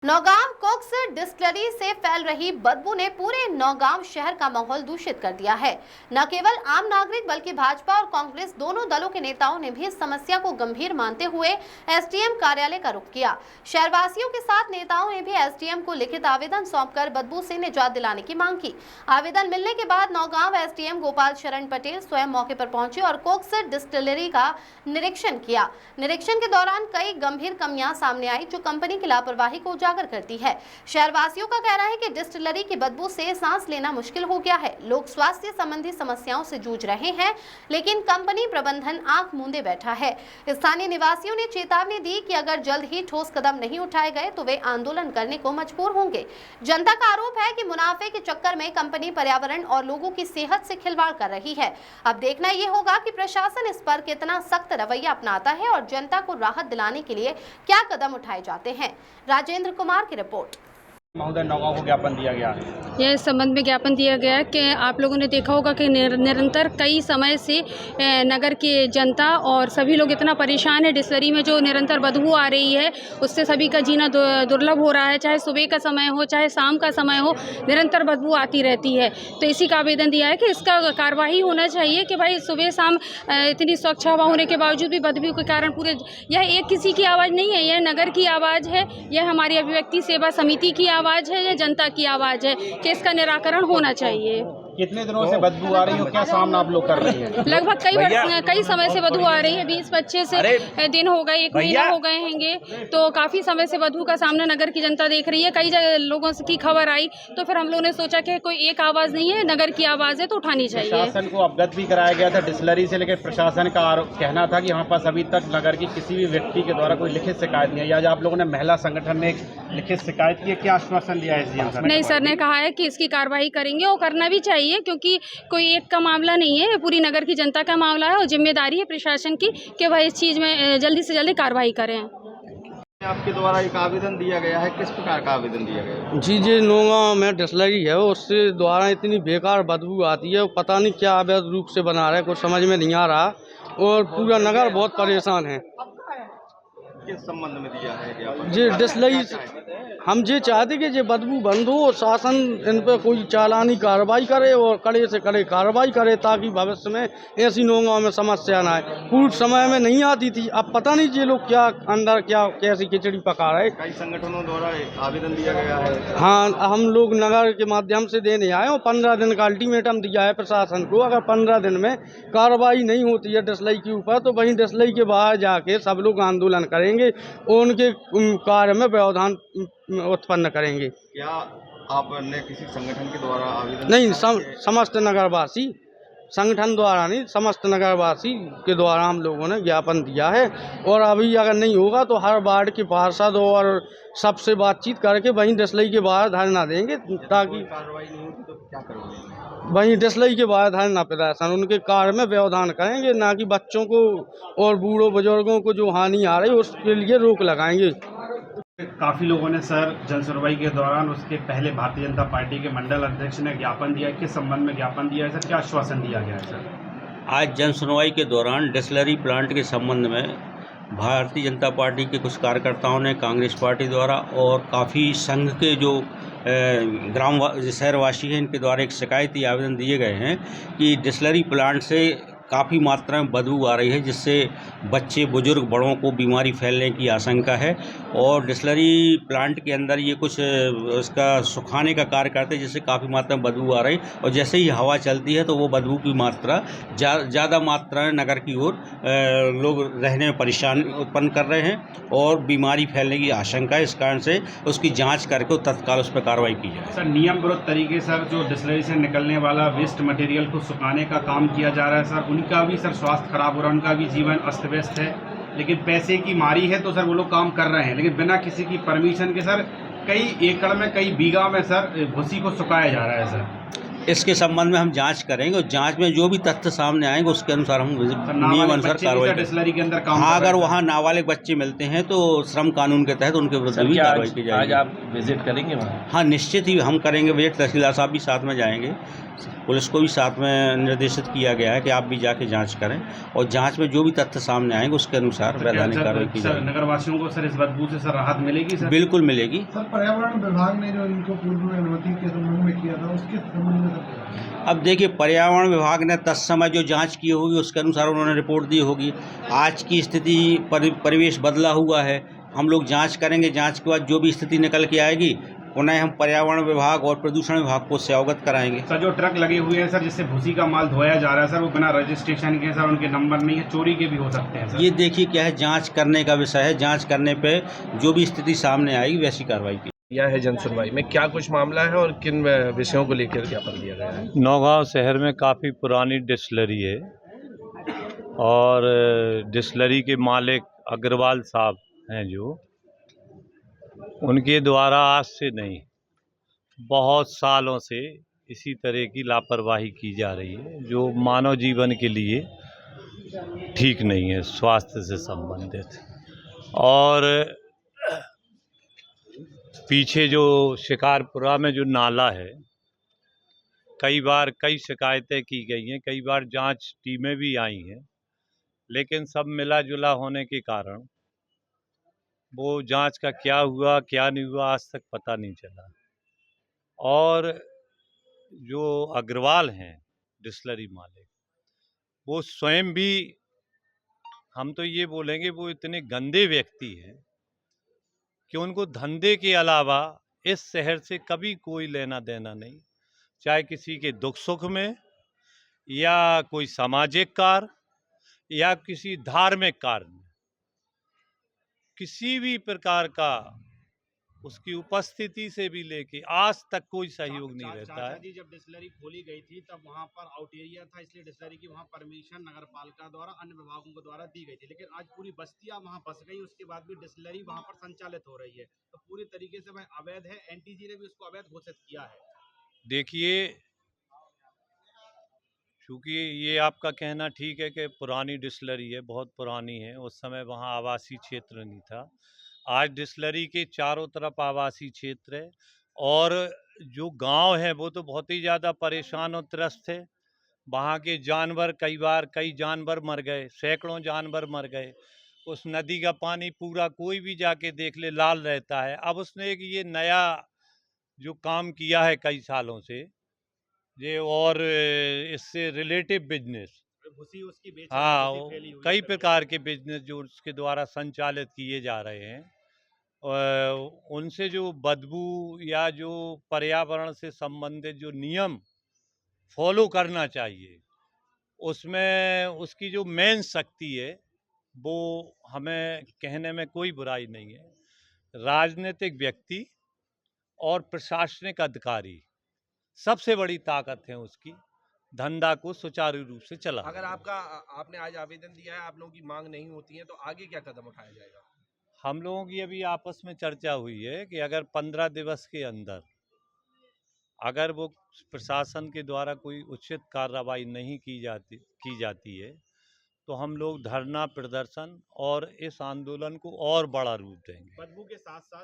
Naugaon Cokes distillery से फैल रही बदबू ने पूरे नौगांव शहर का माहौल दूषित कर दिया है। न केवल आम नागरिक बल्कि भाजपा और कांग्रेस दोनों दलों के नेताओं ने भी इस समस्या को गंभीर मानते हुए एसडीएम कार्यालय का रुख किया। शहरवासियों के साथ नेताओं ने भी एसडीएम को लिखित आवेदन सौंपकर बदबू से निजात दिलाने की मांग की। आवेदन मिलने के बाद नौगांव एसडीएम गोपाल शरण पटेल स्वयं मौके पर पहुंचे और कोक्स डिस्टिलरी का निरीक्षण किया। निरीक्षण के दौरान कई गंभीर कमियां सामने आई जो कंपनी की लापरवाही को उजागर करती है। शहरवासियों का कहना है कि डिस्टिलरी की बदबू से सांस लेना मुश्किल हो गया है। लोग स्वास्थ्य संबंधी समस्याओं से जूझ रहे हैं, लेकिन कंपनी प्रबंधन आंख मूंदे बैठा है। स्थानीय निवासियों ने चेतावनी दी कि अगर जल्द ही ठोस कदम नहीं उठाए गए तो वे आंदोलन करने को मजबूर होंगे। जनता का आरोप है कि मुनाफे के चक्कर में कंपनी पर्यावरण और लोगों की सेहत से खिलवाड़ कर रही है। अब देखना ये होगा कि प्रशासन इस पर कितना सख्त रवैया अपनाता है और जनता को राहत दिलाने के लिए क्या कदम उठाए जाते हैं। राजेंद्र कुमार की रिपोर्ट। महोदय, नौगांव को ज्ञापन दिया गया है। यह इस संबंध में ज्ञापन दिया गया है कि आप लोगों ने देखा होगा कि निरंतर कई समय से नगर की जनता और सभी लोग इतना परेशान है। डिस्टिलरी में जो निरंतर बदबू आ रही है उससे सभी का जीना दुर्लभ हो रहा है। चाहे सुबह का समय हो चाहे शाम का समय हो, निरंतर बदबू आती रहती है। तो इसी का आवेदन दिया है कि इसका कार्यवाही होना चाहिए कि भाई सुबह शाम इतनी स्वच्छ हवा होने के बावजूद भी बदबू के कारण पूरे, यह एक किसी की आवाज़ नहीं है, यह नगर की आवाज़ है, यह हमारी अभिव्यक्ति सेवा समिति की आवाज़ है, यह जनता की आवाज़ है कि इसका निराकरण होना चाहिए। कितने दिनों से बदबू आ रही है, क्या सामना आप लोग कर रही हैं? लगभग कई समय से बदबू आ रही है। 20-25 से दिन हो गए, 1 महीना हो गए हैंगे। तो काफ़ी समय से बदबू का सामना नगर की जनता देख रही है। कई लोगों की खबर आई तो फिर हम लोगों ने सोचा कि कोई एक आवाज़ नहीं है, नगर की आवाज़ है तो उठानी चाहिए। प्रशासन को अवगत भी कराया गया था डिस्टिलरी से, लेकिन प्रशासन का कहना था कि हमारे पास अभी तक नगर की किसी भी व्यक्ति के द्वारा कोई लिखित शिकायत नहीं है। आज आप लोगों ने महिला संगठन में एक लिखित शिकायत की है, क्या आश्वासन दिया है? नहीं, सर ने कहा है कि इसकी कार्रवाई करेंगे और करना भी चाहिए, क्योंकि कोई एक का मामला नहीं है, पूरी नगर की जनता का मामला है और जिम्मेदारी है प्रशासन की कि वह इस चीज़ में जल्दी से जल्दी कार्रवाई करें। आपके द्वारा एक आवेदन दिया गया है, किस प्रकार का आवेदन दिया गया है? जी नौगांव में डिस्टिलरी है, उससे द्वारा इतनी बेकार बदबू आती है, पता नहीं क्या अवैध रूप से बना रहा है, कुछ समझ में नहीं आ रहा और पूरा नगर बहुत परेशान है। किस संबंध में दिया है ज्ञापन? जी डिस्टिलरी हम ये चाहते कि ये बदबू बंद हो, शासन इन पर कोई चालानी कार्रवाई करे और कड़े से कड़े कार्रवाई करे ताकि भविष्य में ऐसी नौगांव में समस्या ना आए। पूर्ण समय में नहीं आती थी, अब पता नहीं ये लोग क्या अंदर क्या कैसी खिचड़ी पका रहे। कई संगठनों द्वारा आवेदन दिया गया है। हाँ, हम लोग नगर के माध्यम से देने आए और 15 दिन का अल्टीमेटम दिया है प्रशासन को। अगर 15 दिन में कार्रवाई नहीं होती है डिस्टिलरी के ऊपर तो वहीं डिस्टिलरी के बाहर जाके सब लोग आंदोलन करेंगे और उनके कार्य में व्यवधान उत्पन्न करेंगे। क्या आपने किसी संगठन के द्वारा आवेदन? नहीं, समस्त नगरवासी, संगठन द्वारा नहीं, समस्त नगरवासी के द्वारा हम लोगों ने ज्ञापन दिया है और अभी अगर नहीं होगा तो हर वार्ड के पार्षद और सबसे बातचीत करके वहीं डिस्टिलरी के बाहर धरना देंगे ताकि कार्रवाई नहीं होती तो क्या करोगे? वहीं डिस्टिलरी के बाहर धरना प्रदर्शन उनके कार्य में व्यवधान करेंगे, ना कि बच्चों को और बूढ़ों बुजुर्गों को जो हानि आ रही है उसके लिए रोक लगाएंगे। काफी लोगों ने सर जन सुनवाई के दौरान उसके पहले भारतीय जनता पार्टी के मंडल अध्यक्ष ने ज्ञापन दिया, किस संबंध में ज्ञापन दिया है सर, क्या आश्वासन दिया गया है सर? आज जन सुनवाई के दौरान डिस्टिलरी प्लांट के संबंध में भारतीय जनता पार्टी के कुछ कार्यकर्ताओं ने कांग्रेस पार्टी द्वारा और काफ़ी संघ के जो शहरवासी हैं इनके द्वारा एक शिकायती आवेदन दिए गए हैं कि डिस्टिलरी प्लांट से काफ़ी मात्रा में बदबू आ रही है, जिससे बच्चे बुजुर्ग बड़ों को बीमारी फैलने की आशंका है और डिस्टिलरी प्लांट के अंदर ये कुछ उसका सुखाने का कार्य करते हैं, जिससे काफ़ी मात्रा में बदबू आ रही और जैसे ही हवा चलती है तो वो बदबू की मात्रा ज़्यादा मात्रा में नगर की ओर लोग रहने में परेशानी उत्पन्न कर रहे हैं और बीमारी फैलने की आशंका है। इस कारण से उसकी जाँच करके तत्काल उस पर कार्रवाई की जाए। सर नियम विरुद्ध तरीके सर जो डिस्टिलरी से निकलने वाला वेस्ट मटेरियल को सुखाने का काम किया जा रहा है सर, उनका भी सर स्वास्थ्य खराब हो रहा है, उनका भी जीवन अस्त व्यस्त है, लेकिन पैसे की मारी है तो सर वो लोग काम कर रहे हैं, लेकिन बिना किसी की परमिशन के सर कई एकड़ में कई बीघा में सर भूसी को सुखाया जा रहा है सर। इसके संबंध में हम जांच करेंगे और जांच में जो भी तथ्य सामने आएंगे उसके अनुसार हम नियम अनुसार कार्रवाई करेंगे। डिस्लरी के अंदर काम हाँ, कर रहे अगर हैं। वहाँ नाबालिग बच्चे मिलते हैं तो श्रम कानून के तहत उनके विरुद्ध भी कार्रवाई की जाएगी। आज आप विजिट करेंगे वहाँ? हाँ, निश्चित ही हम करेंगे विजिट। तहसीलदार साहब भी साथ में जाएंगे, पुलिस को भी साथ में निर्देशित किया गया है कि आप भी जाके जांच करें और जांच में जो भी तथ्य सामने आएंगे उसके अनुसार वैधानिक कार्रवाई की जाएगी। नगर वासियों को सर इस बदबू से सर राहत मिलेगी सर? बिल्कुल मिलेगी। सर, पर्यावरण विभाग ने जो इनको पूर्व में अनुमति के संबंध में किया था उसके संबंध में अब देखिए, पर्यावरण विभाग ने तत्समय जो जांच की होगी उसके अनुसार उन्होंने रिपोर्ट दी होगी। आज की स्थिति परिवेश बदला हुआ है, हम लोग जांच करेंगे। जांच के बाद जो भी स्थिति निकल के आएगी पुनः हम पर्यावरण विभाग और प्रदूषण विभाग को उससे अवगत कराएंगे। सर, जो ट्रक लगे हुए हैं सर जिससे भूसी का माल धोया जा रहा है सर, वो बिना रजिस्ट्रेशन के सर, उनके नंबर नहीं है, चोरी के भी हो सकते हैं सर। ये देखिए क्या है, जांच करने का विषय है। जांच करने पे जो भी स्थिति सामने आएगी वैसी कार्रवाई की। यह है जन सुनवाई में क्या कुछ मामला है और किन विषयों को लेकर ज्ञापन दिया गया है? नौगांव शहर में काफ़ी पुरानी डिस्टिलरी है और डिस्टिलरी के मालिक अग्रवाल साहब हैं जो, उनके द्वारा आज से नहीं बहुत सालों से इसी तरह की लापरवाही की जा रही है जो मानव जीवन के लिए ठीक नहीं है, स्वास्थ्य से संबंधित। और पीछे जो शिकारपुरा में जो नाला है, कई बार कई शिकायतें की गई हैं, कई बार जांच टीमें भी आई हैं, लेकिन सब मिला जुला होने के कारण वो जांच का क्या हुआ क्या नहीं हुआ आज तक पता नहीं चला। और जो अग्रवाल हैं डिस्टिलरी मालिक, वो स्वयं भी, हम तो ये बोलेंगे वो इतने गंदे व्यक्ति हैं कि उनको धंधे के अलावा इस शहर से कभी कोई लेना देना नहीं, चाहे किसी के दुख सुख में या कोई सामाजिक कार्य या किसी धार्मिक कार्य में, किसी भी प्रकार का उसकी उपस्थिति से भी लेके आज तक कोई सहयोग नहीं रहता है। जी, जब डिस्लरी खोली गई थी तब वहाँ पर आउट एरिया था, इसलिए डिस्लरी की वहाँ परमिशन नगर पालिका द्वारा अन्य विभागों के द्वारा दी गई थी, लेकिन आज पूरी बस्तियां वहाँ बस गई, उसके बाद भी डिस्लरी वहाँ पर संचालित हो रही है, तो पूरी तरीके से वह अवैध है। एनटीजी ने भी उसको अवैध घोषित किया है। देखिए, क्योंकि ये आपका कहना ठीक है कि पुरानी डिस्टिलरी है, बहुत पुरानी है, उस समय वहाँ आवासीय क्षेत्र नहीं था। आज डिस्टिलरी के चारों तरफ आवासीय क्षेत्र है और जो गांव है वो तो बहुत ही ज़्यादा परेशान और त्रस्त है। वहाँ के जानवर, कई जानवर मर गए, सैकड़ों जानवर मर गए। उस नदी का पानी पूरा कोई भी जाके देख ले लाल रहता है। अब उसने एक ये नया जो काम किया है कई सालों से, ये और इससे रिलेटिव बिजनेस, हाँ, कई प्रकार के बिजनेस जो उसके द्वारा संचालित किए जा रहे हैं, उनसे जो बदबू या जो पर्यावरण से संबंधित जो नियम फॉलो करना चाहिए, उसमें उसकी जो मेन शक्ति है वो हमें कहने में कोई बुराई नहीं है। राजनीतिक व्यक्ति और प्रशासनिक अधिकारी सबसे बड़ी ताकत है उसकी धंधा को सुचारू रूप से चला। अगर आपने आज आवेदन दिया है, आप लोगों की मांग नहीं होती है, तो आगे क्या कदम उठाया जाएगा? हम लोगों की अभी आपस में चर्चा हुई है कि अगर 15 दिवस के अंदर अगर वो प्रशासन के द्वारा कोई उचित कार्रवाई नहीं की जाती है तो हम लोग धरना प्रदर्शन और इस आंदोलन को और बड़ा रूप देंगे। बदबू के साथ साथ